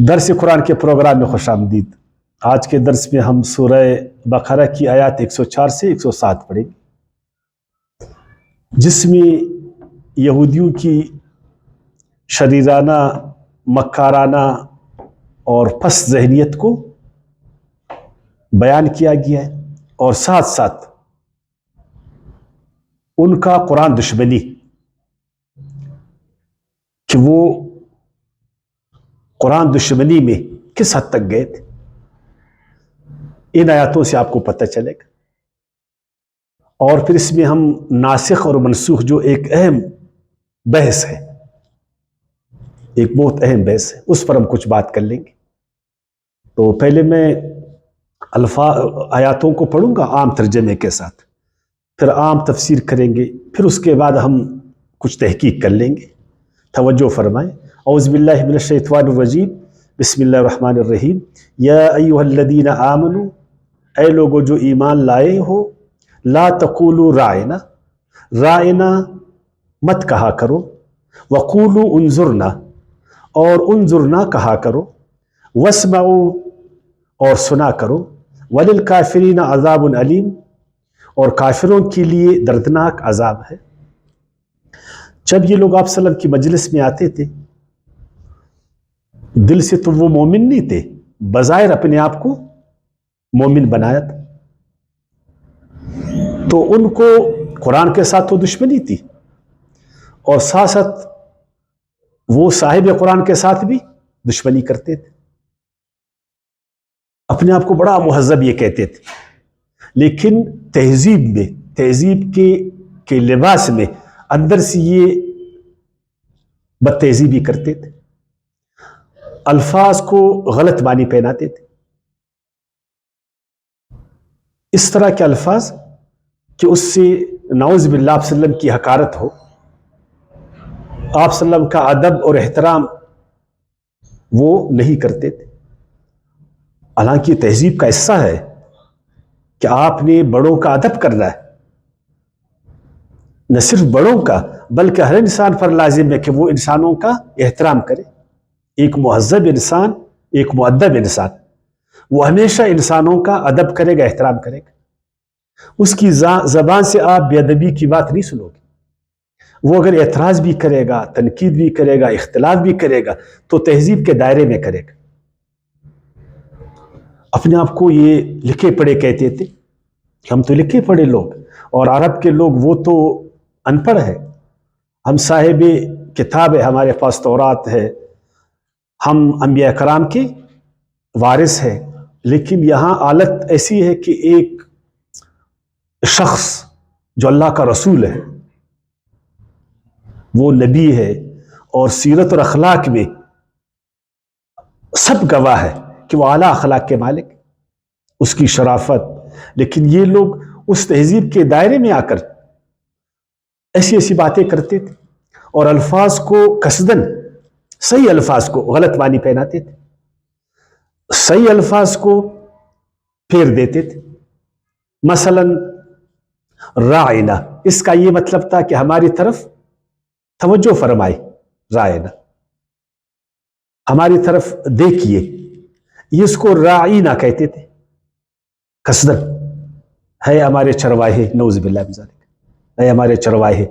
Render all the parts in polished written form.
درس قرآن کے پروگرام میں خوش آمدید۔ آج کے درس میں ہم سورہ بقرہ کی آیات 104 سے 107 پڑھیں گے، جس میں یہودیوں کی شریرانہ، مکارانہ اور پست ذہنیت کو بیان کیا گیا ہے، اور ساتھ ساتھ ان کا قرآن دشمنی کہ وہ قرآن دشمنی میں کس حد تک گئے تھے، ان آیاتوں سے آپ کو پتہ چلے گا۔ اور پھر اس میں ہم ناسخ اور منسوخ جو ایک اہم بحث ہے، ایک بہت اہم بحث ہے، اس پر ہم کچھ بات کر لیں گے۔ تو پہلے میں آیاتوں کو پڑھوں گا عام ترجمے کے ساتھ، پھر عام تفسیر کریں گے، پھر اس کے بعد ہم کچھ تحقیق کر لیں گے۔ توجہ فرمائیں۔ اعوذ باللہ من الشیطان الرجیم، بسم اللہ الرحمن الرحیم۔ یا ایھا الذین آمنوا، اے لوگو جو ایمان لائے ہو، لا تقولوا راعنا، راعنا مت کہا کرو، وقولوا انظرنا، اور انظرنا کہا کرو، واسمعوا اور سنا کرو، وللکافرین عذاب علیم، اور کافروں کے لیے دردناک عذاب ہے۔ جب یہ لوگ آپ صلی اللہ علیہ وسلم کی مجلس میں آتے تھے، دل سے تو وہ مومن نہیں تھے، بظاہر اپنے آپ کو مومن بنایا تھا، تو ان کو قرآن کے ساتھ تو دشمنی تھی، اور ساتھ ساتھ وہ صاحب قرآن کے ساتھ بھی دشمنی کرتے تھے۔ اپنے آپ کو بڑا مہذب یہ کہتے تھے، لیکن تہذیب میں، تہذیب کے لباس میں اندر سے یہ بد تہذیبی کرتے تھے، الفاظ کو غلط معنی پہناتے تھے، اس طرح کے الفاظ کہ اس سے نعوذ باللہ آپ صلی اللہ علیہ وسلم کی حقارت ہو، آپ صلی اللہ علیہ وسلم کا ادب اور احترام وہ نہیں کرتے تھے۔ حالانکہ تہذیب کا حصہ ہے کہ آپ نے بڑوں کا ادب کرنا ہے، نہ صرف بڑوں کا بلکہ ہر انسان پر لازم ہے کہ وہ انسانوں کا احترام کرے۔ ایک مہذب انسان، ایک مؤدب انسان، وہ ہمیشہ انسانوں کا ادب کرے گا، احترام کرے گا۔ اس کی زبان سے آپ بے ادبی کی بات نہیں سنو گے۔ وہ اگر اعتراض بھی کرے گا، تنقید بھی کرے گا، اختلاف بھی کرے گا، تو تہذیب کے دائرے میں کرے گا۔ اپنے آپ کو یہ لکھے پڑھے کہتے تھے کہ ہم تو لکھے پڑھے لوگ، اور عرب کے لوگ وہ تو ان پڑھ ہے، ہم صاحب کتاب ہے، ہمارے پاس تورات ہے، ہم انبیاء کرام کے وارث ہیں۔ لیکن یہاں حالت ایسی ہے کہ ایک شخص جو اللہ کا رسول ہے، وہ نبی ہے، اور سیرت اور اخلاق میں سب گواہ ہے کہ وہ اعلیٰ اخلاق کے مالک، اس کی شرافت، لیکن یہ لوگ اس تہذیب کے دائرے میں آ کر ایسی ایسی باتیں کرتے تھے، اور الفاظ کو قصداً صحیح الفاظ کو غلط معنی پہناتے تھے، صحیح الفاظ کو پھیر دیتے تھے۔ مثلا راعنا، اس کا یہ مطلب تھا کہ ہماری طرف توجہ فرمائے، راعنا ہماری طرف دیکھیے، یہ اس کو راعینا کہتے تھے قصداً، ہے ہمارے چرواہے، نعوذ باللہ من ذالک، ہے ہمارے چرواہے،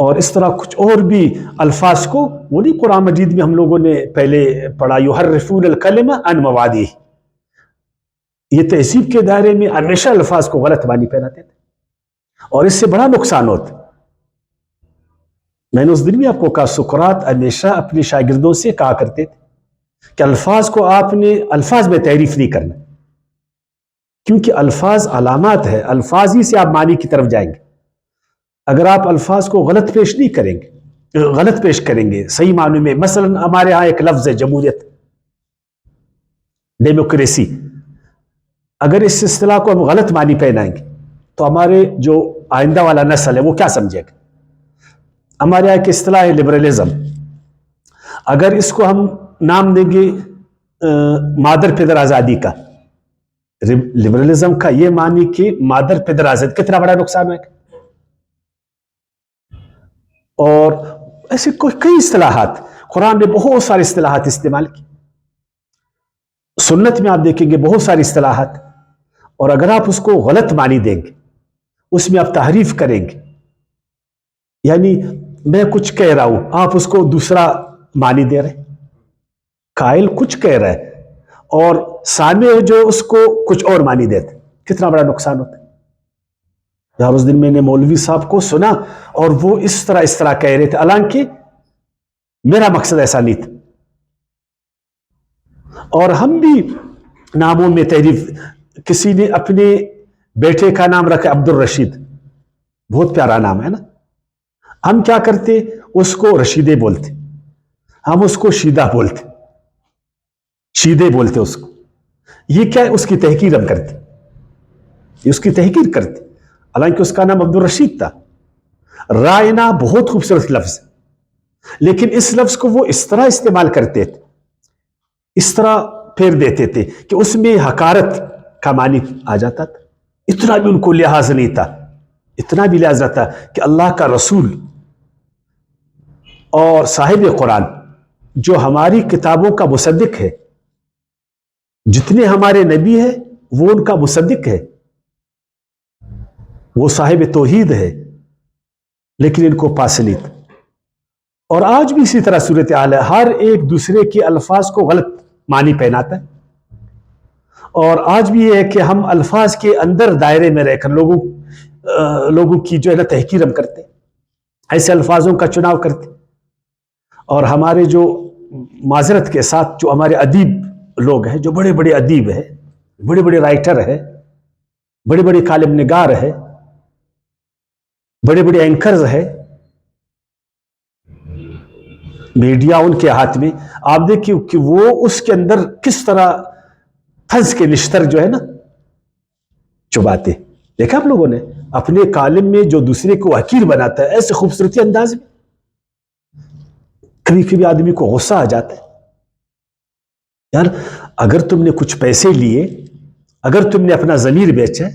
اور اس طرح کچھ اور بھی الفاظ کو، وہ نہیں قرآن مجید میں ہم لوگوں نے پہلے پڑھا یحرفون الکلم عن مواضعہ، یہ تہذیب کے دائرے میں ہمیشہ الفاظ کو غلط معنی پہناتے تھے، اور اس سے بڑا نقصان ہوتا۔ میں نے اس دن بھی آپ کو کہا، سقراط ہمیشہ اپنے شاگردوں سے کہا کرتے تھے کہ الفاظ کو آپ نے الفاظ میں تعریف نہیں کرنا، کیونکہ الفاظ علامات ہے، الفاظ ہی سے آپ معنی کی طرف جائیں گے۔ اگر آپ الفاظ کو غلط پیش نہیں کریں گے، غلط پیش کریں گے صحیح معنی میں، مثلا ہمارے ہاں ایک لفظ ہے جمہوریت، ڈیموکریسی، اگر اس اصطلاح کو ہم غلط معنی پہنائیں گے تو ہمارے جو آئندہ والا نسل ہے وہ کیا سمجھے گا؟ ہمارے یہاں ایک اصطلاح ہے لبرلزم، اگر اس کو ہم نام دیں گے مادر پدر آزادی کا، لبرلزم کا یہ معنی کہ مادر پدر آزادی، کتنا بڑا نقصان ہے۔ اور ایسے کئی اصطلاحات، قرآن نے بہت ساری اصطلاحات استعمال کی، سنت میں آپ دیکھیں گے بہت ساری اصطلاحات، اور اگر آپ اس کو غلط معنی دیں گے، اس میں آپ تحریف کریں گے، یعنی میں کچھ کہہ رہا ہوں آپ اس کو دوسرا معنی دے رہے، قائل کچھ کہہ رہا ہے اور سامع جو اس کو کچھ اور معنی دیتے، کتنا بڑا نقصان ہوتا ہے۔ یار اس دن میں نے مولوی صاحب کو سنا اور وہ اس طرح کہہ رہے تھے، حالانکہ میرا مقصد ایسا نہیں تھا۔ اور ہم بھی ناموں میں تحریف، کسی نے اپنے بیٹے کا نام رکھا عبد الرشید، بہت پیارا نام ہے نا، ہم کیا کرتے اس کو رشیدے بولتے، ہم اس کو شیدہ بولتے، شیدے بولتے اس کو، یہ کیا ہے؟ اس کی تحقیر ہم کرتے، یہ اس کی تحقیر کرتے، حالانکہ اس کا نام عبد الرشید تھا۔ رائنا بہت خوبصورت لفظ ہے، لیکن اس لفظ کو وہ اس طرح استعمال کرتے تھے، اس طرح پھیر دیتے تھے کہ اس میں حقارت کا معنی آ جاتا تھا۔ اتنا بھی ان کو لحاظ نہیں تھا، اتنا بھی لحاظ تھا کہ اللہ کا رسول اور صاحب قرآن جو ہماری کتابوں کا مصدق ہے، جتنے ہمارے نبی ہیں وہ ان کا مصدق ہے، وہ صاحب توحید ہے، لیکن ان کو پاسلیت۔ اور آج بھی اسی طرح صورتحال ہے، ہر ایک دوسرے کے الفاظ کو غلط معنی پہناتا ہے، اور آج بھی یہ ہے کہ ہم الفاظ کے اندر دائرے میں رہ کر لوگوں کی جو ہے نا تحقیر ہم کرتے، ایسے الفاظوں کا چناؤ کرتے، اور ہمارے جو معذرت کے ساتھ جو ہمارے ادیب لوگ ہیں، جو بڑے بڑے ادیب ہیں، بڑے بڑے رائٹر ہیں، بڑے بڑے کالم نگار ہیں، بڑے بڑے اینکرز ہیں، میڈیا ان کے ہاتھ میں، آپ دیکھیں کہ وہ اس کے اندر کس طرح پھنس کے نشتر جو ہے نا چباتے۔ دیکھا آپ لوگوں نے اپنے کالم میں جو دوسرے کو حقیر بناتا ہے ایسے خوبصورتی انداز میں، کبھی کبھی آدمی کو غصہ آ جاتا ہے، یار اگر تم نے کچھ پیسے لیے، اگر تم نے اپنا ضمیر بیچا،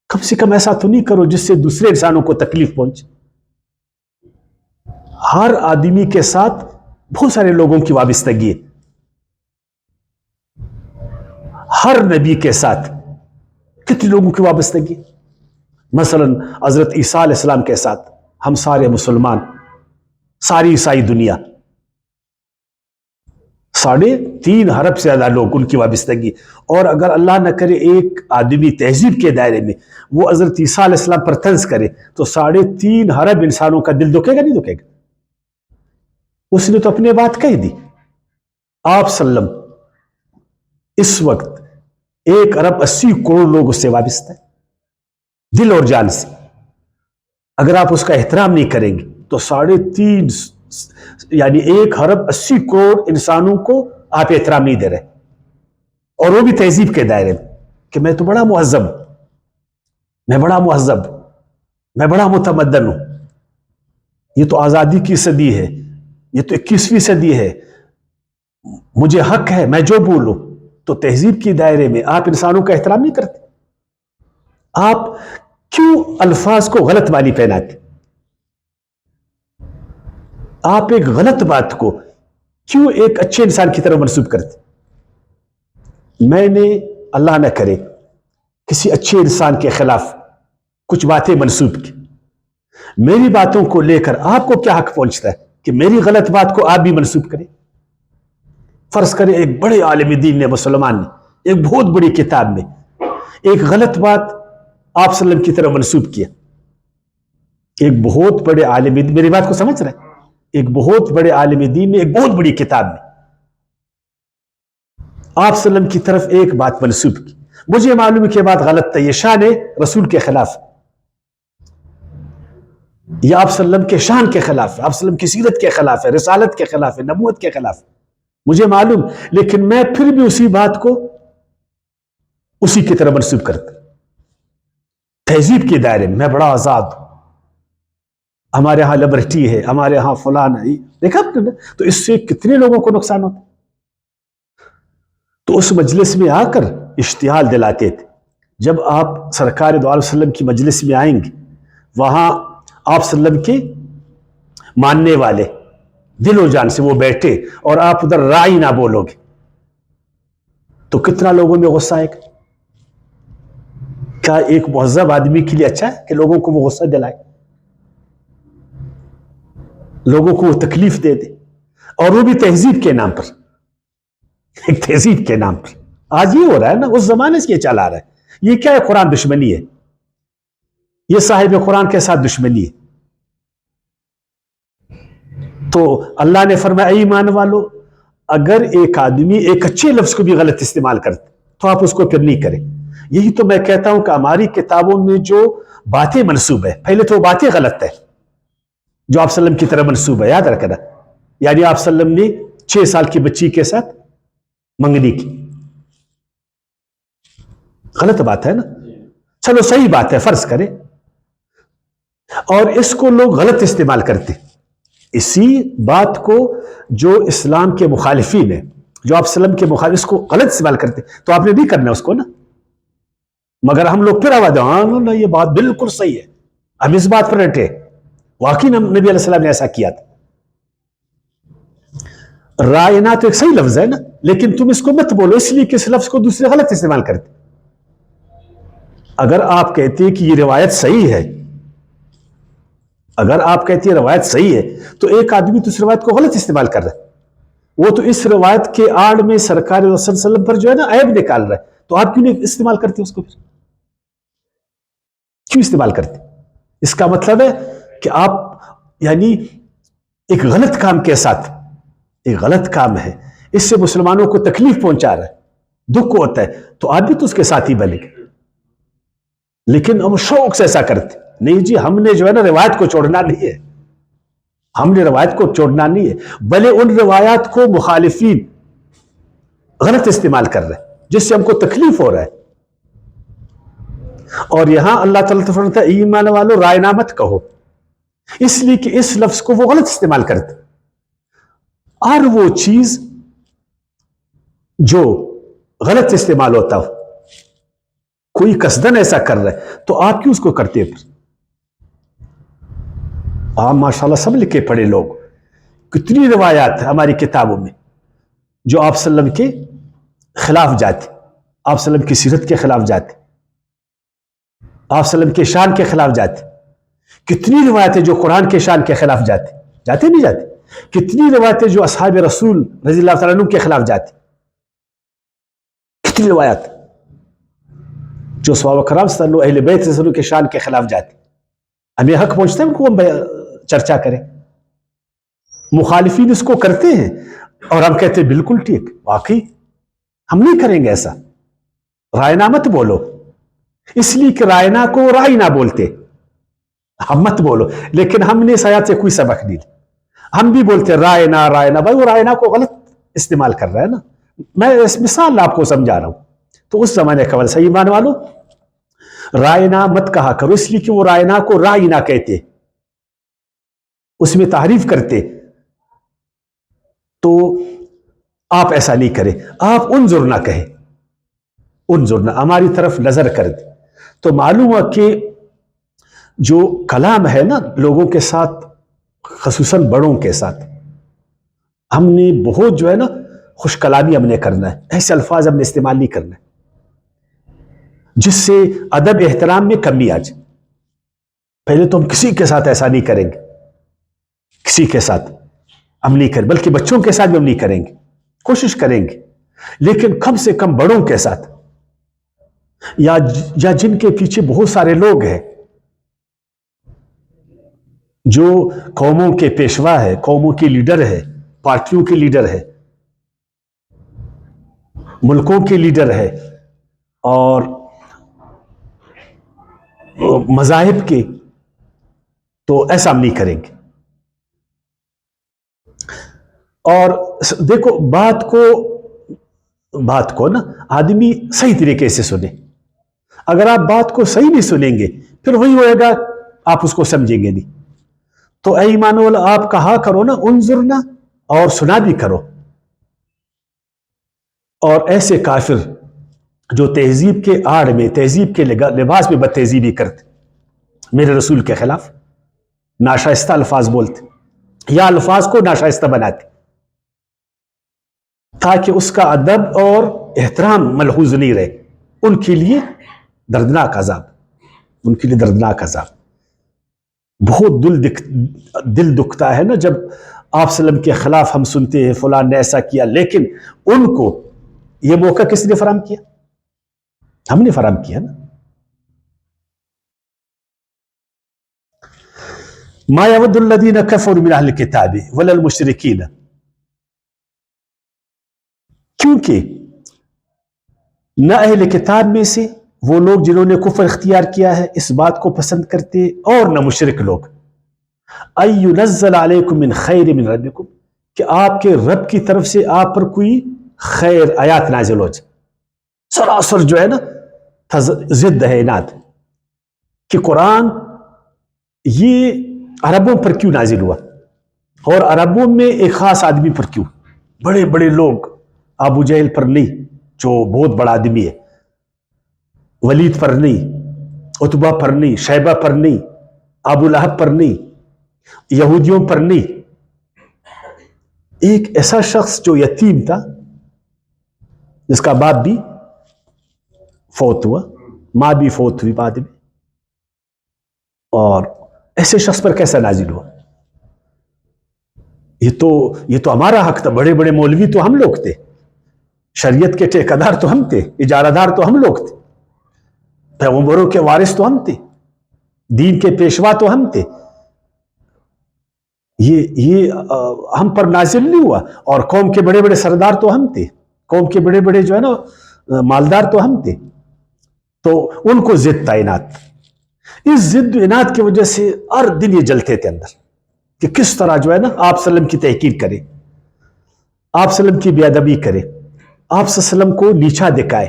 کم سے کم ایسا تو نہیں کرو جس سے دوسرے انسانوں کو تکلیف پہنچے۔ ہر آدمی کے ساتھ بہت سارے لوگوں کی وابستگی ہے، ہر نبی کے ساتھ کتنے لوگوں کی وابستگی، مثلا حضرت عیسیٰ علیہ السلام کے ساتھ ہم سارے مسلمان، ساری عیسائی دنیا، 3.5 ارب سے زیادہ لوگ ان کی وابستگی، اور اگر اللہ نہ کرے ایک آدمی تہذیب کے دائرے میں وہ حضرت عیسیٰ علیہ السلام پر طنز کرے تو 3.5 ارب انسانوں کا دل دکھے گا نہیں دکھے گا؟ اس نے تو اپنے بات کہہ دی۔ آپ صلی اللہ علیہ وسلم اس وقت 1.80 ارب لوگ اس سے وابستہ ہیں دل اور جان سے، اگر آپ اس کا احترام نہیں کریں گے تو 3.5 یعنی 1.80 ارب انسانوں کو آپ احترام نہیں دے رہے، اور وہ بھی تہذیب کے دائرے میں کہ میں تو بڑا مہذب ہوں، میں بڑا مہذب، میں بڑا متمدن ہوں، یہ تو آزادی کی صدی ہے، یہ تو 21ویں صدی ہے، مجھے حق ہے میں جو بولوں۔ تو تہذیب کی دائرے میں آپ انسانوں کا احترام نہیں کرتے، آپ کیوں الفاظ کو غلط معنی پہناتے، آپ ایک غلط بات کو کیوں ایک اچھے انسان کی طرف منسوب کرتے؟ میں نے اللہ نہ کرے کسی اچھے انسان کے خلاف کچھ باتیں منسوب کی، میری باتوں کو لے کر آپ کو کیا حق پہنچتا ہے کہ میری غلط بات کو آپ بھی منسوب کریں؟ فرض کریں ایک بڑے عالم دین نے، مسلمان نے، ایک بہت بڑی کتاب میں ایک غلط بات آپ صلی اللہ علیہ وسلم کی طرف منسوب کیا، ایک بہت بڑے عالم دین، میری بات کو سمجھ رہے ہیں، ایک بہت بڑے عالم دین نے ایک بہت بڑی کتاب میں آپ صلی اللہ علیہ وسلم کی طرف ایک بات منسوب کی، مجھے معلوم ہے کہ بات غلط ہے، یہ شان رسول کے خلاف، یہ آپ صلی اللہ علیہ وسلم کے شان کے خلاف ہے، آپ صلی اللہ علیہ وسلم کی سیرت کے خلاف ہے، رسالت کے خلاف ہے، نبوت کے خلاف ہے، مجھے معلوم، لیکن میں پھر بھی اسی بات کو اسی کی طرح منسوب کرتا، تہذیب کے دائرے میں بڑا آزاد ہوں، ہمارے ہاں لبرٹی ہے، ہمارے ہاں فلان ہے، دیکھا آپ نے؟ تو اس سے کتنے لوگوں کو نقصان ہوتا۔ تو اس مجلس میں آ کر اشتعال دلاتے تھے، جب آپ سرکار دو عالم وسلم کی مجلس میں آئیں گے، وہاں آپ صلی اللہ علیہ وسلم کے ماننے والے دل و جان سے وہ بیٹھے اور آپ ادھر رائی نہ بولو گے تو کتنا لوگوں میں غصہ آئے گا؟ کیا ایک مہذب آدمی کے لیے اچھا ہے کہ لوگوں کو وہ غصہ دلائے، لوگوں کو وہ تکلیف دے دے، اور وہ بھی تہذیب کے نام پر، ایک تہذیب کے نام پر؟ آج یہ ہو رہا ہے نا، اس زمانے سے یہ چلا آ رہا ہے۔ یہ کیا ہے؟ قرآن دشمنی ہے، یہ صاحب قرآن کے ساتھ دشمنی ہے۔ تو اللہ نے فرمایا اے ایمان والو، اگر ایک آدمی ایک اچھے لفظ کو بھی غلط استعمال کرتے تو آپ اس کو پھر نہیں کریں۔ یہی تو میں کہتا ہوں کہ ہماری کتابوں میں جو باتیں منسوب ہے، پہلے تو وہ باتیں غلط ہے جو آپ وسلم کی طرح منسوب ہے، یاد رکھنا۔ یعنی آپ وسلم نے 6 سال کی بچی کے ساتھ منگنی کی، غلط بات ہے نا؟ چلو صحیح بات ہے، فرض کریں، اور اس کو لوگ غلط استعمال کرتے، اسی بات کو جو اسلام کے مخالفین ہیں، جو آپ وسلم کے مخالف، اس کو غلط استعمال کرتے، تو آپ نے نہیں کرنا اس کو نا۔ مگر ہم لوگ پھر آواز ہاں یہ بات بالکل صحیح ہے، ہم اس بات پر ڈٹے، واقعی نبی علیہ السلام نے ایسا کیا تھا۔ رائنا تو ایک صحیح لفظ ہے نا، لیکن تم اس کو مت بولو اس لیے کہ اس لفظ کو دوسرے غلط استعمال کرتے۔ اگر آپ کہتے ہیں کہ یہ روایت صحیح ہے، اگر آپ کہتے ہیں روایت صحیح ہے، تو ایک آدمی تو اس روایت کو غلط استعمال کر رہا ہے، وہ تو اس روایت کے آڑ میں سرکار رسول صلی اللہ علیہ وسلم پر جو ہے نا عیب نکال رہا ہے، تو آپ کیوں نہیں استعمال کرتے اس کو؟ پھر کیوں استعمال کرتے؟ اس کا مطلب ہے کہ آپ یعنی ایک غلط کام کے ساتھ، ایک غلط کام ہے، اس سے مسلمانوں کو تکلیف پہنچا رہا ہے، دکھ ہوتا ہے، تو آپ بھی تو اس کے ساتھ ہی بنے گے۔ لیکن ہم شوق سے ایسا کرتے نہیں جی، ہم نے جو ہے نا روایت کو چھوڑنا نہیں ہے، ہم نے روایت کو چھوڑنا نہیں ہے، بھلے ان روایات کو مخالفین غلط استعمال کر رہے ہیں جس سے ہم کو تکلیف ہو رہا ہے۔ اور یہاں اللہ تعالیٰ فرماتا ہے ایمان والو رائنا مت کہو، اس لیے کہ اس لفظ کو وہ غلط استعمال کرتے، اور وہ چیز جو غلط استعمال ہوتا ہو، کوئی قصدن ایسا کر رہا ہے تو آپ کیوں اس کو کرتے ہیں؟ آپ ماشاءاللہ سب لکھے پڑھے لوگ، کتنی روایات ہماری کتابوں میں جو آپ صلی اللہ علیہ وسلم کے خلاف جاتے، آپ صلی اللہ علیہ وسلم کی سیرت کے خلاف جاتے، آپ صلی اللہ علیہ وسلم کے شان کے خلاف جاتے۔ کتنی روایتیں جو قرآن کے شان کے خلاف جاتے نہیں جاتے؟ کتنی روایتیں جو اصحاب رسول رضی اللہ تعالیٰ عنہ کے خلاف جاتے؟ کتنی روایات جو صحابہ کرام صلی اللہ اہل بیت صلی اللہ کے شان کے خلاف جاتے؟ ہمیں حق پہنچتا ہے ان کو ہم چرچا کریں؟ مخالفین اس کو کرتے ہیں اور ہم کہتے ہیں بالکل ٹھیک، واقعی ہم نہیں کریں گے ایسا۔ رائنا مت بولو، اس لیے کہ رائنا کو رائنا بولتے، ہم مت بولو، لیکن ہم نے اس آیات سے کوئی سبق نہیں لیا، ہم بھی بولتے رائنا رائنا، بھائی وہ رائنا کو غلط استعمال کر رہا ہے نا، میں اس مثال آپ کو سمجھا رہا ہوں۔ تو اس زمانے کا صحیح ایمان والو رائنا مت کہا کرو، اس لیے کہ وہ رائنا کو رائنا کہتے، اس میں تعریف کرتے، تو آپ ایسا نہیں کریں، آپ انظر نہ کہیں، انظر نہ ہماری طرف نظر کر دیں، تو معلوم ہے کہ جو کلام ہے نا لوگوں کے ساتھ، خصوصاً بڑوں کے ساتھ، ہم نے بہت جو ہے نا خوش کلامی ہم نے کرنا ہے، ایسے الفاظ ہم نے استعمال نہیں کرنا ہے جس سے ادب احترام میں کمی آ جائے۔ پہلے تو ہم کسی کے ساتھ ایسا نہیں کریں گے، کسی کے ساتھ ہم نہیں کریں، بلکہ بچوں کے ساتھ بھی ہم نہیں کریں گے، کوشش کریں گے، لیکن کم سے کم بڑوں کے ساتھ، یا جن کے پیچھے بہت سارے لوگ ہیں، جو قوموں کے پیشوا ہے، قوموں کے لیڈر ہے، پارٹیوں کے لیڈر ہے، ملکوں کے لیڈر ہے، اور مذاہب کے، تو ایسا ہم نہیں کریں گے۔ اور دیکھو بات کو نا آدمی صحیح طریقے سے سنے، اگر آپ بات کو صحیح نہیں سنیں گے پھر وہی ہوئے گا، آپ اس کو سمجھیں گے نہیں۔ تو اے ایمان والو آپ کہا کرو نا انظرنا، اور سنا بھی کرو۔ اور ایسے کافر جو تہذیب کے آڑ میں، تہذیب کے لباس میں بد تہذیبی کرتے، میرے رسول کے خلاف ناشائستہ الفاظ بولتے، یا الفاظ کو ناشائستہ بناتے تاکہ اس کا ادب اور احترام ملحوظ نہیں رہے. ان کے لیے دردناک عذاب، ان کے لیے دردناک عذاب. بہت دل دکھتا ہے نا جب آپ صلی اللہ علیہ وسلم کے خلاف ہم سنتے ہیں فلان نے ایسا کیا، لیکن ان کو یہ موقع کس نے فراہم کیا؟ ہم نے فراہم کیا نا. ما يود الذين كفروا من اهل الكتاب ولا المشركين، کیونکہ نہ اہل کتاب میں سے وہ لوگ جنہوں نے کفر اختیار کیا ہے اس بات کو پسند کرتے، اور نہ مشرک لوگ. ان ينزل عليكم من خیر من ربكم، کہ آپ کے رب کی طرف سے آپ پر کوئی خیر آیات نازل ہو جائے. سراسر جو ہے نا ضد ہے اناد کہ قرآن یہ عربوں پر کیوں نازل ہوا، اور عربوں میں ایک خاص آدمی پر کیوں. بڑے بڑے لوگ ابو جہل پر نہیں جو بہت بڑا آدمی ہے، ولید پر نہیں، عتبہ پر نہیں، شیبہ پر نہیں، ابو لہب پر نہیں، یہودیوں پر نہیں. ایک ایسا شخص جو یتیم تھا، جس کا باپ بھی فوت ہوا، ماں بھی فوت ہوئی بعد میں، اور ایسے شخص پر کیسا نازل ہوا؟ یہ تو ہمارا حق تھا. بڑے بڑے مولوی تو ہم لوگ تھے، شریعت کے ٹھیکیدار تو ہم تھے، اجارہ دار تو ہم لوگ تھے، پیغمبروں کے وارث تو ہم تھے، دین کے پیشوا تو ہم تھے. یہ ہم پر نازل نہیں ہوا. اور قوم کے بڑے بڑے سردار تو ہم تھے، قوم کے بڑے بڑے جو ہے نا مالدار تو ہم تھے. تو ان کو ضد تھا، اناد. اس ضد و اناد کی وجہ سے ہر دن یہ جلتے تھے اندر کہ کس طرح جو ہے نا آپ صلی اللہ علیہ وسلم کی تحقیر کرے، آپ صلی اللہ علیہ وسلم کی بے ادبی کرے، آپ صلی اللہ علیہ وسلم کو نیچا دکھائے.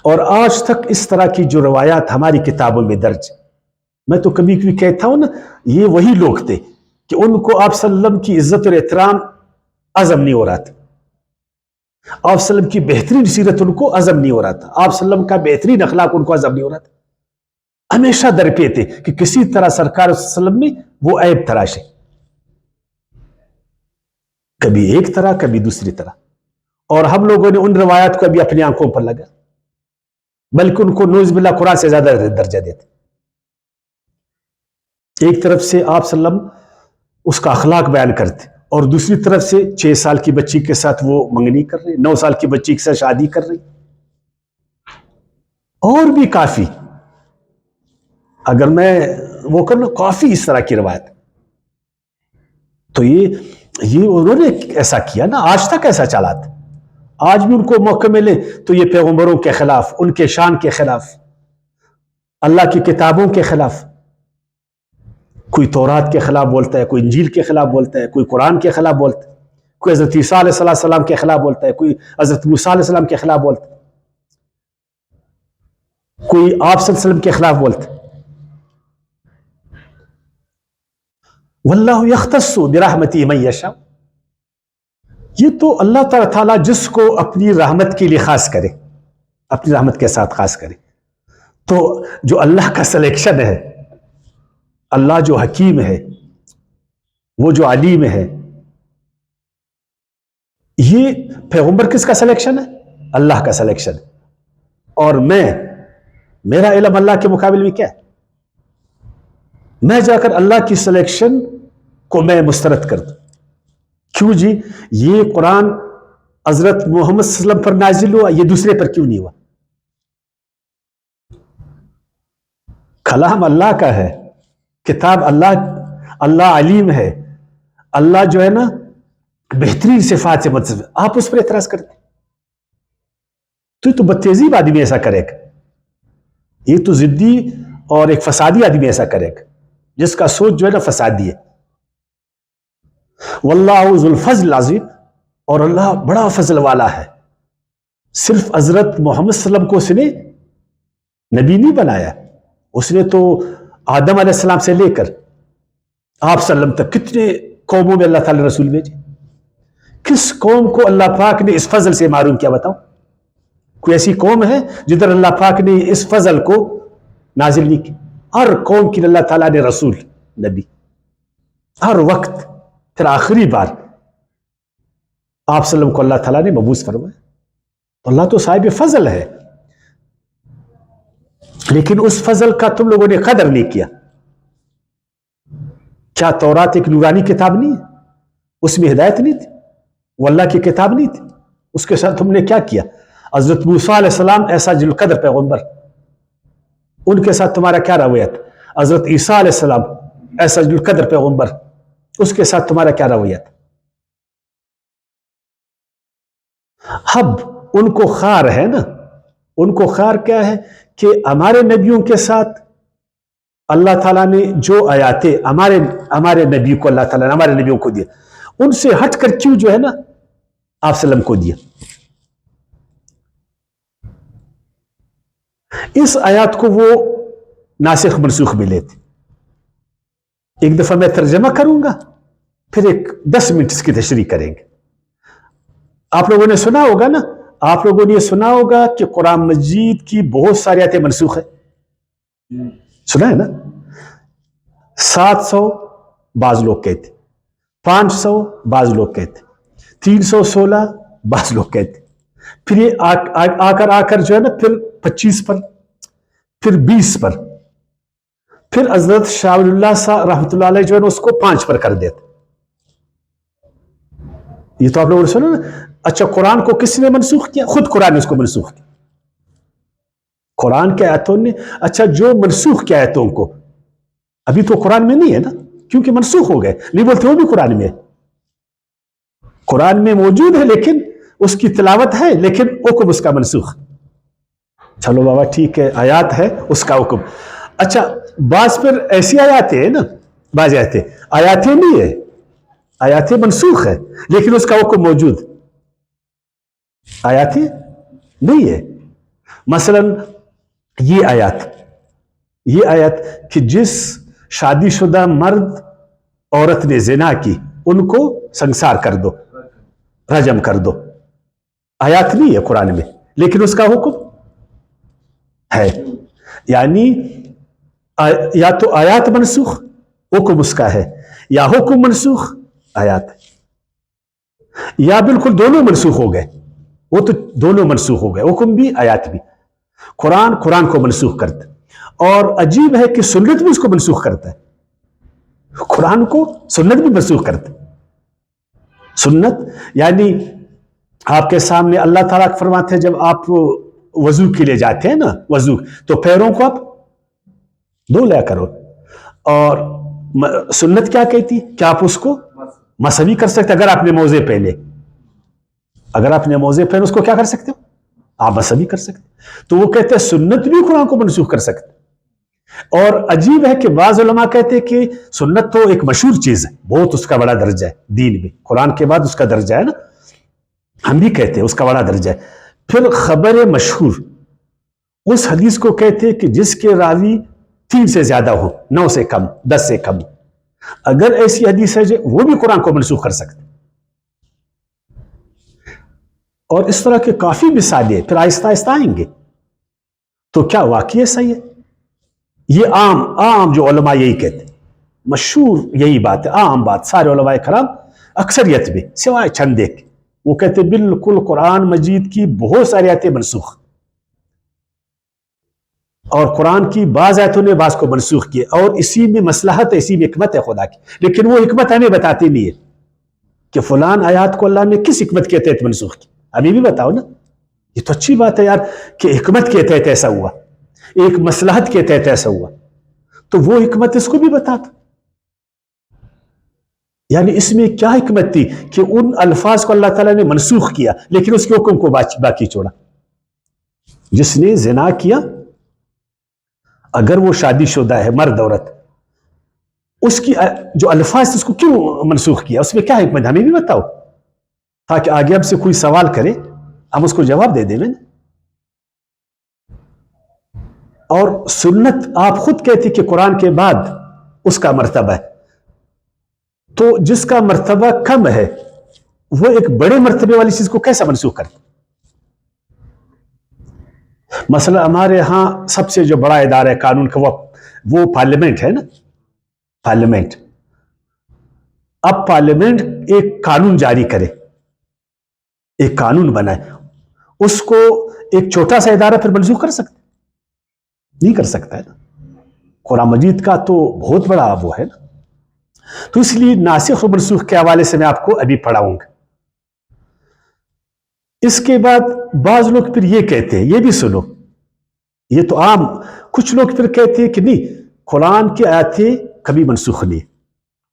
اور آج تک اس طرح کی جو روایات ہماری کتابوں میں درج، میں تو کبھی کبھی کہتا ہوں نا یہ وہی لوگ تھے کہ ان کو آپ صلی اللہ علیہ وسلم کی عزت اور احترام عزم نہیں ہو رہا تھا، آپ صلی اللہ علیہ وسلم کی بہترین سیرت ان کو عزم نہیں ہو رہا تھا، آپ صلی اللہ علیہ وسلم کا بہترین اخلاق ان کو عزم نہیں ہو رہا تھا. ہمیشہ درپے تھے کہ کسی طرح سرکار صلی اللہ علیہ وسلم میں وہ عیب تراشے، کبھی ایک طرح کبھی دوسری طرح. اور ہم لوگوں نے ان روایات کو ابھی اپنی آنکھوں پر لگا، بلکہ ان کو نعوذ باللہ قرآن سے زیادہ درجہ دیتے. ایک طرف سے آپ صلی اللہ علیہ وسلم اس کا اخلاق بیان کرتے، اور دوسری طرف سے 6 سال کی بچی کے ساتھ وہ منگنی کر رہے، 9 سال کی بچی کے ساتھ شادی کر رہی. اور بھی کافی، اگر میں وہ کرنا کافی اس طرح کی روایت. تو یہ انہوں نے ایسا کیا نا، آج تک ایسا چلا تھا. آج بھی ان کو موقع ملے تو یہ پیغمبروں کے خلاف، ان کے شان کے خلاف، اللہ کی کتابوں کے خلاف، کوئی تورات کے خلاف بولتا ہے، کوئی انجیل کے خلاف بولتا ہے، کوئی قرآن کے خلاف بولتا ہے، کوئی حضرت عیسیٰ علیہ السلام کے خلاف بولتا ہے، کوئی حضرت موسیٰ علیہ السلام کے خلاف بولتا ہے، کوئی آپ صلی اللہ علیہ وسلم کے خلاف بولتا ہے. واللہ یختص برحمتہ من یشاء، یہ تو اللہ تعالیٰ جس کو اپنی رحمت کے لیے خاص کرے، اپنی رحمت کے ساتھ خاص کرے. تو جو اللہ کا سلیکشن ہے، اللہ جو حکیم ہے، وہ جو علیم ہے، یہ پیغمبر کس کا سلیکشن ہے؟ اللہ کا سلیکشن. اور میرا علم اللہ کے مقابل میں کیا ہے؟ میں جا کر اللہ کی سلیکشن کو میں مسترد کر دوں. کیوں جی یہ قرآن حضرت محمد صلی اللہ علیہ وسلم پر نازل ہوا، یہ دوسرے پر کیوں نہیں ہوا؟ کلام اللہ کا ہے، کتاب اللہ علیم ہے، اللہ جو ہے نا بہترین صفات سے متصف، آپ اس پر اعتراض کرتے. تو بدتہذیب آدمی ایسا کرے گا، یہ تو ضدی اور ایک فسادی آدمی ایسا کرے گا جس کا سوچ جو ہے نا فسادی ہے. واللہ ذو الفضل العظیم، اور اللہ بڑا فضل والا ہے. صرف حضرت محمد صلی اللہ علیہ وسلم کو اس نے نبی نہیں بنایا، اس نے تو آدم علیہ السلام سے لے کر آپ صلی اللہ علیہ وسلم تک کتنے قوموں میں اللہ تعالی رسول بھیجے. کس قوم کو اللہ پاک نے اس فضل سے معروم کیا بتاؤ؟ کوئی ایسی قوم ہے جدھر اللہ پاک نے اس فضل کو نازل نہیں کی؟ ہر قوم کی اللہ تعالیٰ نے رسول نبی. ہر وقت. پھر آخری بار آپ صلی اللہ علیہ وسلم کو اللہ تعالیٰ نے مبعوث فرمایا. تو اللہ تو صاحب فضل ہے، لیکن اس فضل کا تم لوگوں نے قدر نہیں کیا. کیا تورات ایک نورانی کتاب نہیں ہے؟ اس میں ہدایت نہیں تھی؟ وہ اللہ کی کتاب نہیں تھی؟ اس کے ساتھ تم نے کیا کیا؟ حضرت موسیٰ علیہ السلام ایسا ذی القدر پیغمبر، ان کے ساتھ تمہارا کیا رویت؟ حضرت عیسیٰ علیہ السلام ایسا ذی القدر پیغمبر، اس کے ساتھ تمہارا کیا رویت؟ اب ان کو خار ہے نا، ان کو خار کیا ہے کہ ہمارے نبیوں کے ساتھ اللہ تعالیٰ نے جو آیاتیں ہمارے نبی کو اللہ تعالیٰ نے ہمارے نبیوں کو دیا، ان سے ہٹ کر کیوں جو ہے نا آپ وسلم کو دیا. اس آیات کو وہ ناسخ منسوخ بھی لیتے. ایک دفعہ میں ترجمہ کروں گا، پھر 10 منٹ اس کی تشریح کریں گے. آپ لوگوں نے سنا ہوگا نا، آپ لوگوں نے یہ سنا ہوگا کہ قرآن مجید کی بہت ساری آیتیں منسوخ ہیں. سنا ہے نا؟ 700 بعض لوگ کہتے، 500 بعض لوگ کہتے، 316 بعض لوگ کہتے. پھر یہ آ کر جو ہے نا پھر 25 پر، پھر 20 پر، پھر حضرت شاہ ولی اللہ صاحب رحمۃ اللہ علیہ جو ہے نا اس کو 5 پر کر دیتے. یہ تو آپ لوگوں نے سنا نا. اچھا قرآن کو کس نے منسوخ کیا؟ خود قرآن نے اس کو منسوخ کیا. قرآن کے آیتوں نے، اچھا جو منسوخ کیا آیتوں کو ابھی تو قرآن میں نہیں ہے نا، کیونکہ منسوخ ہو گئے. نہیں بولتے وہ بھی قرآن میں ہے، قرآن میں موجود ہے لیکن اس کی تلاوت ہے لیکن حکم اس کا منسوخ. چلو بابا ٹھیک ہے، آیات ہے اس کا حکم. اچھا بعض پھر ایسی آیاتیں ہیں نا، بعض آیاتیں نہیں ہے، آیاتیں منسوخ ہے لیکن اس کا حکم موجود. آیاتیں نہیں ہے. مثلا یہ آیت کہ جس شادی شدہ مرد عورت نے زنا کی ان کو سنسار کر دو، رجم کر دو. آیات نہیں ہے قرآن میں لیکن اس کا حکم ہے. یعنی یا تو آیات منسوخ حکم اس کا ہے، یا حکم منسوخ آیات، یا بالکل دونوں منسوخ ہو گئے. وہ تو دونوں منسوخ ہو گئے، حکم بھی آیات بھی. قرآن کو منسوخ کرتا ہے. اور عجیب ہے کہ سنت بھی اس کو منسوخ کرتا ہے. قرآن کو سنت بھی منسوخ کرتا ہے. سنت یعنی آپ کے سامنے اللہ تعالیٰ فرماتے ہیں جب آپ وضو کے لیے جاتے ہیں نا، وضو تو پیروں کو آپ دھو لیا کرو. اور سنت کیا کہتی کہ آپ اس کو مسح بھی کر سکتے. اگر آپ نے موزے پہنے، اس کو کیا کر سکتے ہو؟ آپ مسح بھی کر سکتے. تو وہ کہتے ہیں سنت بھی قرآن کو منسوخ کر سکتے. اور عجیب ہے کہ بعض علماء کہتے ہیں کہ سنت تو ایک مشہور چیز ہے، بہت اس کا بڑا درجہ ہے دین میں، قرآن کے بعد اس کا درجہ ہے نا، ہم بھی کہتے ہیں اس کا بڑا درجہ ہے. پھر خبر مشہور اس حدیث کو کہتے ہیں کہ جس کے راوی 3 سے زیادہ ہو، 9 سے کم، 10 سے کم. اگر ایسی حدیث ہے جو وہ بھی قرآن کو منسوخ کر سکتے. اور اس طرح کے کافی مثالیں پھر آہستہ آہستہ آئیں گے. تو کیا واقعی صحیح ہے؟ یہ عام جو علماء یہی کہتے ہیں، مشہور یہی بات ہے، عام بات. سارے علماء کرام اکثریت بھی سوائے چند ایک وہ کہتے بالکل قرآن مجید کی بہت ساری آیتیں منسوخ، اور قرآن کی بعض آیتوں نے بعض کو منسوخ کیے. اور اسی میں مصلحت ہے، اسی میں حکمت ہے خدا کی. لیکن وہ حکمت ہمیں بتاتی نہیں ہے کہ فلان آیات کو اللہ نے کس حکمت کے تحت منسوخ کی. ہمیں بھی بتاؤ نا. یہ تو اچھی بات ہے یار کہ حکمت کے تحت ایسا ہوا، ایک مصلحت کے تحت ایسا ہوا، تو وہ حکمت اس کو بھی بتا دو. یعنی اس میں کیا حکمت تھی کہ ان الفاظ کو اللہ تعالیٰ نے منسوخ کیا لیکن اس کے حکم کو باقی چھوڑا. جس نے زنا کیا اگر وہ شادی شدہ ہے مرد عورت، اس کی جو الفاظ اس کو کیوں منسوخ کیا، اس میں کیا حکمت ہمیں بھی بتاؤ تاکہ آگے ہم سے کوئی سوال کرے ہم اس کو جواب دے دیں. اور سنت آپ خود کہتے کہ قرآن کے بعد اس کا مرتبہ ہے، تو جس کا مرتبہ کم ہے وہ ایک بڑے مرتبے والی چیز کو کیسا منسوخ کرتا؟ مثلا ہمارے ہاں سب سے جو بڑا ادارہ ہے قانون کا وہ پارلیمنٹ ہے نا. پارلیمنٹ اب پارلیمنٹ ایک قانون جاری کرے، ایک قانون بنائے، اس کو ایک چھوٹا سا ادارہ پھر منسوخ کر سکتے؟ نہیں کر سکتا ہے نا۔ قرآن مجید کا تو بہت بڑا وہ ہے نا۔ تو اس لیے ناسخ و منسوخ کے حوالے سے میں آپ کو ابھی پڑھاؤں گا۔ اس کے بعد بعض لوگ پھر یہ کہتے ہیں، یہ بھی سنو، یہ تو عام، کچھ لوگ پھر کہتے ہیں کہ نہیں، قرآن کی آیاتیں کبھی منسوخ نہیں،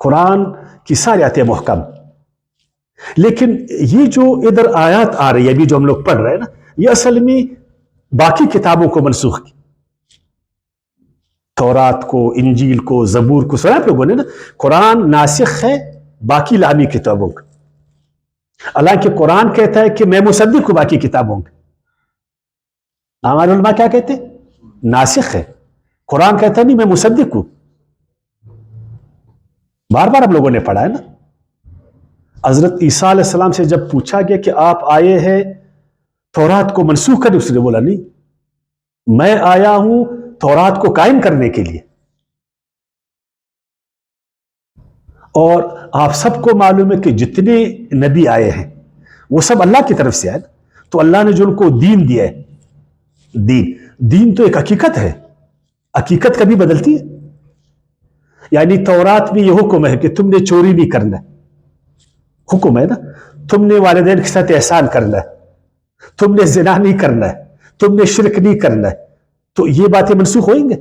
قرآن کی ساری آیاتیں محکم، لیکن یہ جو ادھر آیات آ رہی ہے ابھی جو ہم لوگ پڑھ رہے ہیں نا، یہ اصل میں باقی کتابوں کو منسوخ کی، تورات کو، انجیل کو، زبور کو، سنا آپ لوگوں نے نا، قرآن ناسخ ہے باقی لامی کتابوں کا، حالانکہ قرآن کہتا ہے کہ میں مصدق ہوں باقی کتابوں کا۔ ہمارے علماء کیا کہتے ہیں؟ ناسخ ہے، قرآن کہتا ہے نہیں میں مصدق ہوں۔ بار بار ہم لوگوں نے پڑھا ہے نا، حضرت عیسیٰ علیہ السلام سے جب پوچھا گیا کہ آپ آئے ہیں تورات کو منسوخ کرنے، اس نے بولا نہیں، میں آیا ہوں تورات کو قائم کرنے کے لیے۔ اور آپ سب کو معلوم ہے کہ جتنے نبی آئے ہیں وہ سب اللہ کی طرف سے آئے، تو اللہ نے جو ان کو دین دیا ہے، دین تو ایک حقیقت ہے، حقیقت کبھی بدلتی ہے؟ یعنی تورات میں یہ حکم ہے کہ تم نے چوری نہیں کرنا، حکم ہے نا، تم نے والدین کے ساتھ احسان کرنا ہے، تم نے زنا نہیں کرنا ہے، تم نے شرک نہیں کرنا ہے، تو یہ باتیں منسوخ ہوئیں گے؟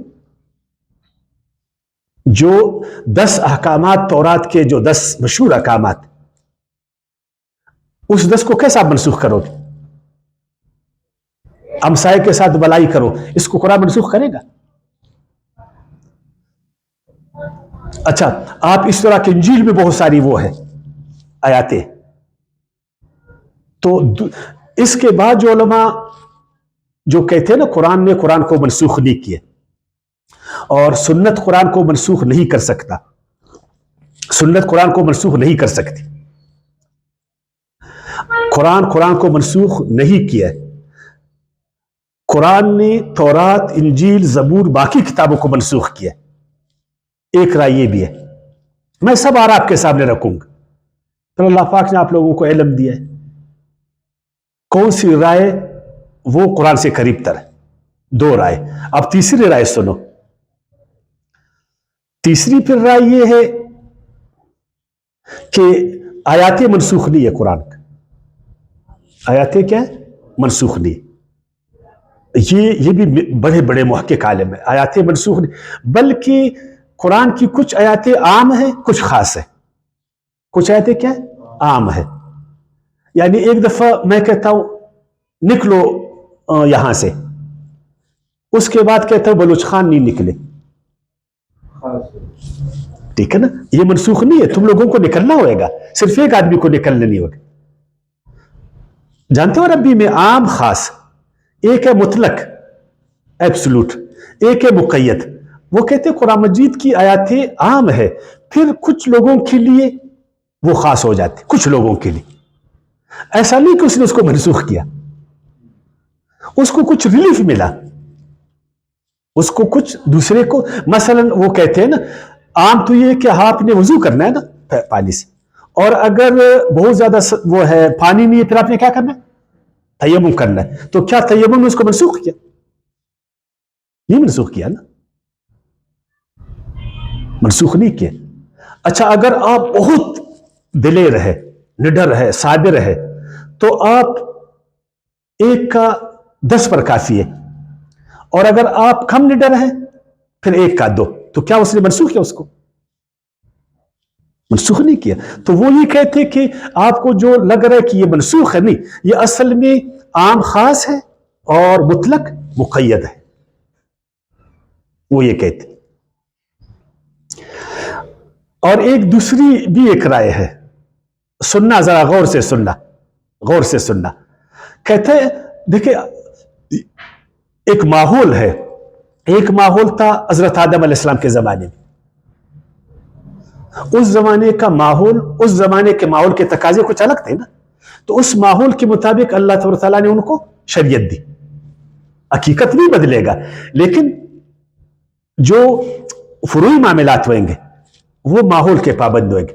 جو 10 احکامات تورات کے، جو 10 مشہور احکامات، اس 10 کو کیسے آپ منسوخ کرو گے؟ ہمسائے کے ساتھ بلائی کرو، اس کو قرآن منسوخ کرے گا؟ اچھا، آپ اس طرح کے انجیل میں بہت ساری وہ ہے آیاتیں، تو اس کے بعد جو علماء جو کہتے ہیں نا قرآن نے قرآن کو منسوخ نہیں کیا، اور سنت قرآن کو منسوخ نہیں کر سکتا، سنت قرآن کو منسوخ نہیں کر سکتی، قرآن کو منسوخ نہیں کیا ہے، قرآن نے تورات، انجیل، زبور، باقی کتابوں کو منسوخ کیا ہے۔ ایک رائے یہ بھی ہے، میں سب آراء آپ کے سامنے رکھوں گا، تو اللہ پاک نے آپ لوگوں کو علم دیا ہے، کون سی رائے وہ قرآن سے قریب تر ہے؟ 2 رائے۔ اب تیسری رائے سنو، تیسری پھر رائے یہ ہے کہ آیاتیں منسوخ نہیں ہے، قرآن کا آیاتیں کیا ہے؟ منسوخ نہیں۔ یہ بھی بڑے بڑے محقق عالم ہیں، آیاتیں منسوخ نہیں، بلکہ قرآن کی کچھ آیاتیں عام ہیں، کچھ خاص ہیں، کچھ آیتیں کیا ہے؟ عام ہے، یعنی ایک دفعہ میں کہتا ہوں نکلو یہاں سے، اس کے بعد کہتا ہوں بلوچ خان نہیں نکلے، ٹھیک ہے نا، یہ منسوخ نہیں ہے، تم لوگوں کو نکلنا ہوئے گا، صرف ایک آدمی کو نکلنا نہیں ہوگا۔ جانتے ہو عربی میں عام خاص، ایک ہے مطلق ایبسولوٹ، ایک ہے مقید۔ وہ کہتے ہیں قرآن مجید کی آیاتیں عام ہے، پھر کچھ لوگوں کے لیے وہ خاص ہو جاتے، کچھ لوگوں کے لیے، ایسا نہیں کہ اس نے اس کو منسوخ کیا، اس کو کچھ ریلیف ملا، اس کو کچھ دوسرے کو، مثلا وہ کہتے ہیں نا عام تو یہ کہ آپ نے وضو کرنا ہے نا پانی سے، اور اگر بہت زیادہ وہ ہے پانی نہیں ہے، پھر آپ نے کیا کرنا ہے؟ تیمم کرنا ہے، تو کیا تیمم نے اس کو منسوخ کیا؟ نہیں منسوخ کیا نا، منسوخ نہیں کیا۔ اچھا، اگر آپ بہت دلیر ہے، نڈر ہے، صابر ہے، تو آپ ایک کا 10 پر کافی ہے، اور اگر آپ کم نڈر ہیں پھر 1 کا 2، تو کیا اس نے منسوخ کیا؟ اس کو منسوخ نہیں کیا۔ تو وہ یہ کہتے کہ آپ کو جو لگ رہا ہے کہ یہ منسوخ ہے، نہیں، یہ اصل میں عام خاص ہے اور مطلق مقید ہے، وہ یہ کہتے۔ اور ایک دوسری بھی ایک رائے ہے، سننا، ذرا غور سے سننا، غور سے سننا، کہتے ہیں دیکھیں ایک ماحول ہے، ایک ماحول تھا حضرت آدم علیہ السلام کے زمانے میں، اس زمانے کا ماحول، اس زمانے کے ماحول کے تقاضے کچھ الگ تھے نا، تو اس ماحول کے مطابق اللہ تبارک تعالیٰ نے ان کو شریعت دی، حقیقت نہیں بدلے گا، لیکن جو فروعی معاملات ہوئیں گے وہ ماحول کے پابند ہوئیں گے۔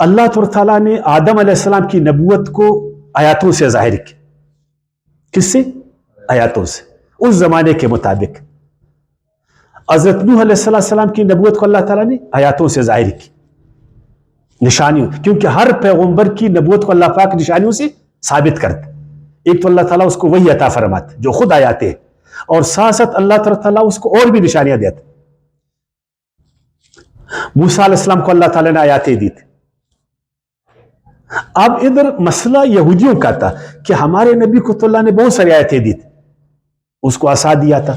اللہ تعالیٰ نے آدم علیہ السلام کی نبوت کو آیاتوں سے ظاہر کی. کس سے؟ آیاتوں سے. اس زمانے کے مطابق حضرت نوح علیہ السلام کی نبوت کو اللہ تعالیٰ نے آیاتوں سے ظاہر کی, نشانیوں, کیونکہ ہر پیغمبر کی نبوت کو اللہ پاک نشانیوں سے ثابت کرتا. ایک تو اللہ تعالیٰ اس کو وہی عطا فرماتے جو خود آیاتیں ہیں, اور ساتھ ساتھ اللہ تعالیٰ اس کو اور بھی نشانیاں دیتے. موسیٰ علیہ السلام کو اللہ تعالیٰ نے آیاتیں دی تھی. اب ادھر مسئلہ یہودیوں کا تھا کہ ہمارے نبی کو تو اللہ نے بہت ساری آیتیں دی تھی. اس کو عصا دیا تھا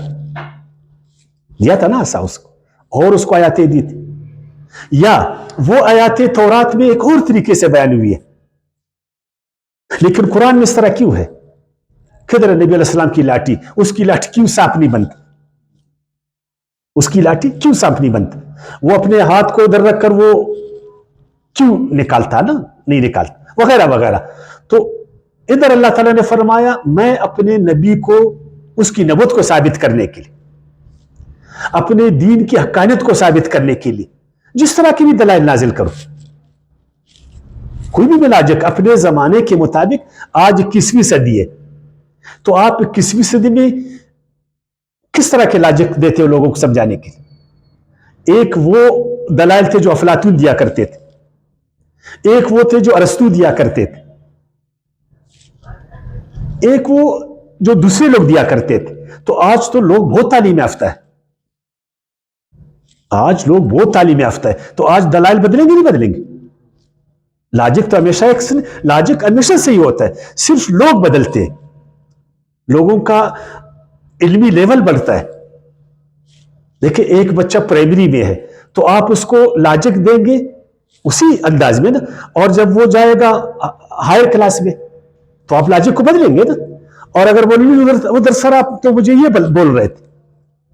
نا عصا اس کو, اور اس کو آیاتیں دی تھی. یا وہ آیاتیں تورات میں ایک اور طریقے سے بیان ہوئی ہے, لیکن قرآن میں اس طرح کیوں ہے؟ خضر نبی علیہ السلام کی لاٹھی, اس کی لاٹھی کیوں سانپ نہیں بنتا؟ اس کی لاٹھی کیوں سانپ نہیں بنتا؟ وہ اپنے ہاتھ کو ادھر رکھ کر وہ کیوں نکالتا نا, نہیں نکالتا, وغیرہ وغیرہ. تو ادھر اللہ تعالیٰ نے فرمایا میں اپنے نبی کو اس کی نبوت کو ثابت کرنے کے لیے, اپنے دین کی حقانیت کو ثابت کرنے کے لیے جس طرح کی بھی دلائل نازل کرو. کوئی بھی لاجک اپنے زمانے کے مطابق, آج 21ویں صدی ہے تو آپ 21ویں صدی میں کس طرح کے لاجک دیتے ہو لوگوں کو سمجھانے کے لیے؟ ایک وہ دلائل تھے جو افلاطون دیا کرتے تھے, ایک وہ تھے جو ارسطو دیا کرتے تھے, ایک وہ جو دوسرے لوگ دیا کرتے تھے. تو آج تو لوگ بہت تعلیم یافتہ ہے, آج لوگ بہت تعلیم یافتہ ہے, تو آج دلائل بدلیں گے نہیں بدلیں گے؟ لاجک تو ہمیشہ لاجک ہمیشہ سے ہی ہوتا ہے, صرف لوگ بدلتے ہیں, لوگوں کا علمی لیول بڑھتا ہے. دیکھیں ایک بچہ پرائمری میں ہے تو آپ اس کو لاجک دیں گے اسی انداز میں نا, اور جب وہ جائے گا ہائر کلاس میں تو آپ لاجک کو بدلیں گے نا. اور اگر بولیں ادھر سر آپ تو مجھے یہ بول رہے تھے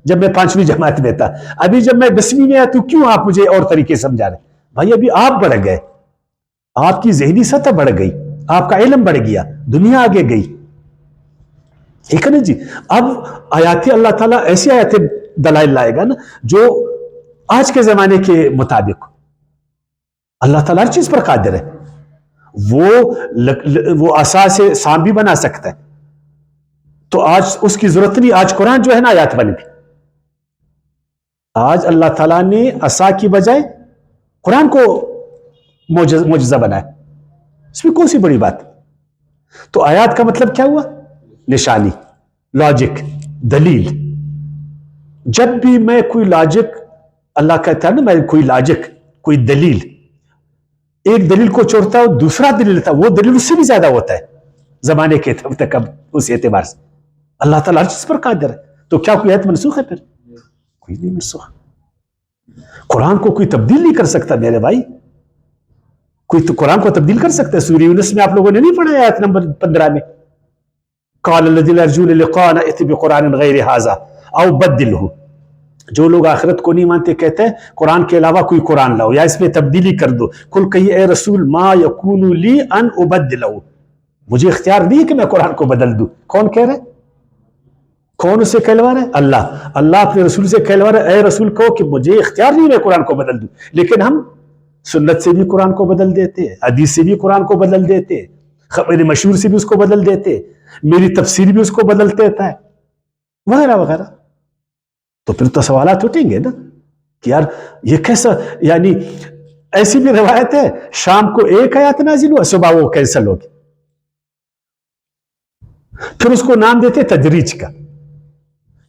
جب میں 5ویں جماعت میں تھا, ابھی جب میں 10ویں میں آیا تو کیوں آپ مجھے اور طریقے سمجھا رہے؟ بھائی ابھی آپ بڑھ گئے, آپ کی ذہنی سطح بڑھ گئی, آپ کا علم بڑھ گیا, دنیا آگے گئی, ٹھیک ہے نا جی. اب آیاتیں اللہ تعالیٰ ایسی آیاتیں دلائل لائے گا نا جو آج کے زمانے کے مطابق. اللہ تعالیٰ ہر چیز پر قادر ہے, وہ عصا سے سانپ بھی بنا سکتا ہے, تو آج اس کی ضرورت نہیں. آج قرآن جو ہے نا آیات بن گئی. آج اللہ تعالیٰ نے عصا کی بجائے قرآن کو معجزہ بنایا, اس میں کون سی بڑی بات؟ تو آیات کا مطلب کیا ہوا؟ نشانی, لاجک, دلیل. جب بھی میں کوئی لاجک, اللہ کہتا ہے نا میں کوئی لاجک, کوئی دلیل, ایک دلیل کو چھوڑتا ہوں دوسرا دلیل لیتا, وہ دلیل اس سے بھی زیادہ ہوتا ہے زمانے کے تک. اب اس اعتبار سے اللہ تعالیٰ ہر چیز پر قادر ہے. تو کیا کوئی آیت منسوخ ہے؟ پھر کوئی نہیں منسوخ. قرآن کو کوئی تبدیل نہیں کر سکتا میرے بھائی. کوئی تو قرآن کو تبدیل کر سکتا ہے؟ سورہ یونس میں آپ لوگوں نے نہیں پڑھا آیت نمبر 15 میں, قال الذين يرجون لقاءنا ائت بقرآن غیر هذا او بدله. جو لوگ آخرت کو نہیں مانتے کہتے ہیں قرآن کے علاوہ کوئی قرآن لاؤ یا اس میں تبدیلی کر دو. قل کہیے اے رسول ما یکون لی ان ابدلہ, مجھے اختیار نہیں ہے کہ میں قرآن کو بدل دوں. کون کہہ رہے؟ کون اسے کہلوا رہے؟ اللہ. اللہ اپنے رسول سے کہلوا رہے اے رسول کو کہ مجھے اختیار نہیں ہے قرآن کو بدل دوں. لیکن ہم سنت سے بھی قرآن کو بدل دیتے, حدیث سے بھی قرآن کو بدل دیتے, خبر مشہور سے بھی اس کو بدل دیتے, میری تفسیر بھی اس کو بدلتے دیتا ہے, وغیرہ وغیرہ. تو پھر تو سوالات اٹھیں گے نا کہ یار یہ کیسا, یعنی ایسی بھی روایت ہے شام کو ایک آیات نازل ہوا, صبح وہ کینسل ہوگی. پھر اس کو نام دیتے تدریج کا,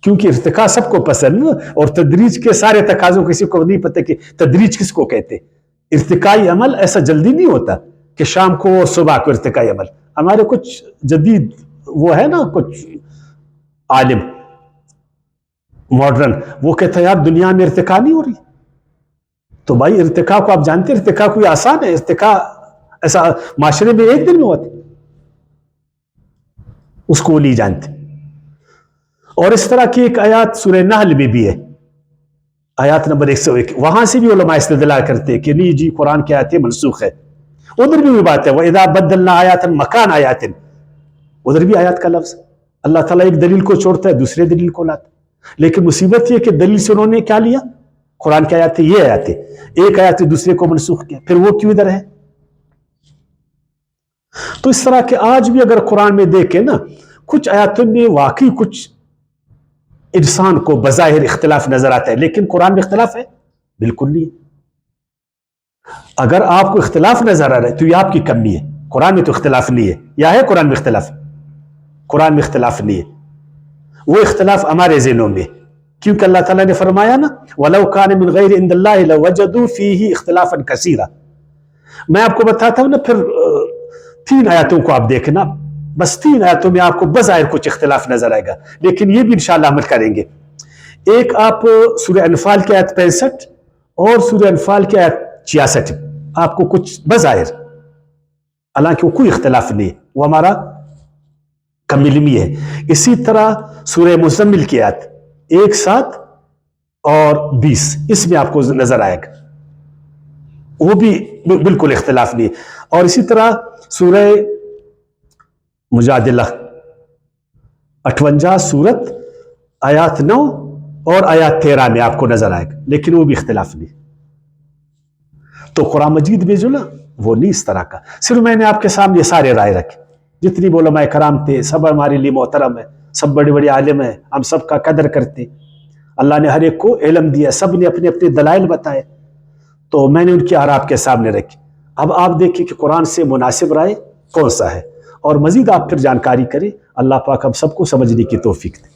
کیونکہ ارتقاء سب کو پسند, اور تدریج کے سارے تقاضوں کسی کو نہیں پتہ کہ تدریج کس کو کہتے. ارتقائی عمل ایسا جلدی نہیں ہوتا کہ شام کو اور صبح کو ارتقائی عمل. ہمارے کچھ جدید وہ ہے نا کچھ عالم ماڈرن, وہ کہتا ہے یار دنیا میں ارتقاء نہیں ہو رہی. تو بھائی ارتقاء کو آپ جانتے ہیں, ارتقاء کوئی آسان ہے؟ ارتقاء ایسا معاشرے میں ایک دن میں ہوتا, اس کو نہیں جانتے. اور اس طرح کی ایک آیات سورہ نحل میں بھی ہے, آیات نمبر 101, وہاں سے بھی علماء استدلال کرتے ہیں کہ نہیں جی قرآن کی آیتیں منسوخ ہے. ادھر بھی بات ہے وَإِذَا بَدَّلْنَا آیَاتًا مَكَانَ آیَاتٍ, ادھر بھی آیات کا لفظ. اللہ تعالیٰ ایک دلیل کو چھوڑتا ہے دوسرے دلیل کو لاتا. لیکن مصیبت یہ کہ دلیل سے انہوں نے کیا لیا؟ قرآن کی آیاتیں, یہ آیاتیں, ایک آیات دوسرے کو منسوخ کیا. پھر وہ کیوں ادھر ہے؟ تو اس طرح کے آج بھی اگر قرآن میں دیکھیں نا، کچھ آیاتوں میں واقعی کچھ انسان کو بظاہر اختلاف نظر آتا ہے، لیکن قرآن میں اختلاف ہے؟ بالکل نہیں ہے۔ اگر آپ کو اختلاف نظر آ رہا ہے تو یہ آپ کی کمی ہے، قرآن میں تو اختلاف نہیں ہے۔ یا ہے قرآن میں اختلاف؟ قرآن میں اختلاف نہیں ہے، وہ اختلاف ہمارے ذہنوں میں، کیونکہ اللہ تعالیٰ نے فرمایا نا وَلَوْ كَانَ مِنْ غَيْرِ عِنْدِ اللَّهِ لَوَجَدُوا فِيهِ اخْتِلَافًا كَثِيرًا۔ میں آپ کو بتاتا ہوں نا، پھر 3 آیاتوں کو آپ دیکھنا، بس 3 آیاتوں میں آپ کو بظاہر کچھ اختلاف نظر آئے گا، لیکن یہ بھی انشاءاللہ عمل کریں گے۔ ایک آپ سورہ انفال کی آیت 65 اور سورہ انفال کی آیت 66 آپ کو کچھ بظاہر، حالانکہ وہ کوئی اختلاف نہیں ہے، وہ ہمارا کم علمی ہے۔ اسی طرح سورہ مزمل کی آیت 1:7 اور 20، اس میں آپ کو نظر آئے گا، وہ بھی بالکل اختلاف نہیں ہے۔ اور اسی طرح سورہ مجادلہ 58 سورت آیات 9 اور آیات 13 میں آپ کو نظر آئے گا، لیکن وہ بھی اختلاف نہیں۔ تو قرآن مجید میں جو نا وہ نہیں اس طرح کا، صرف میں نے آپ کے سامنے یہ سارے رائے رکھے، جتنی بھی علماء کرام تھے سب ہمارے لیے محترم ہے، سب بڑے بڑے عالم ہیں، ہم سب کا قدر کرتے، اللہ نے ہر ایک کو علم دیا، سب نے اپنے اپنے دلائل بتائے، تو میں نے ان کی آراء آپ کے سامنے رکھی۔ اب آپ دیکھیں کہ قرآن سے مناسب رائے کون سا ہے، اور مزید آپ پھر جانکاری کریں۔ اللہ پاک ہم سب کو سمجھنے کی توفیق دے۔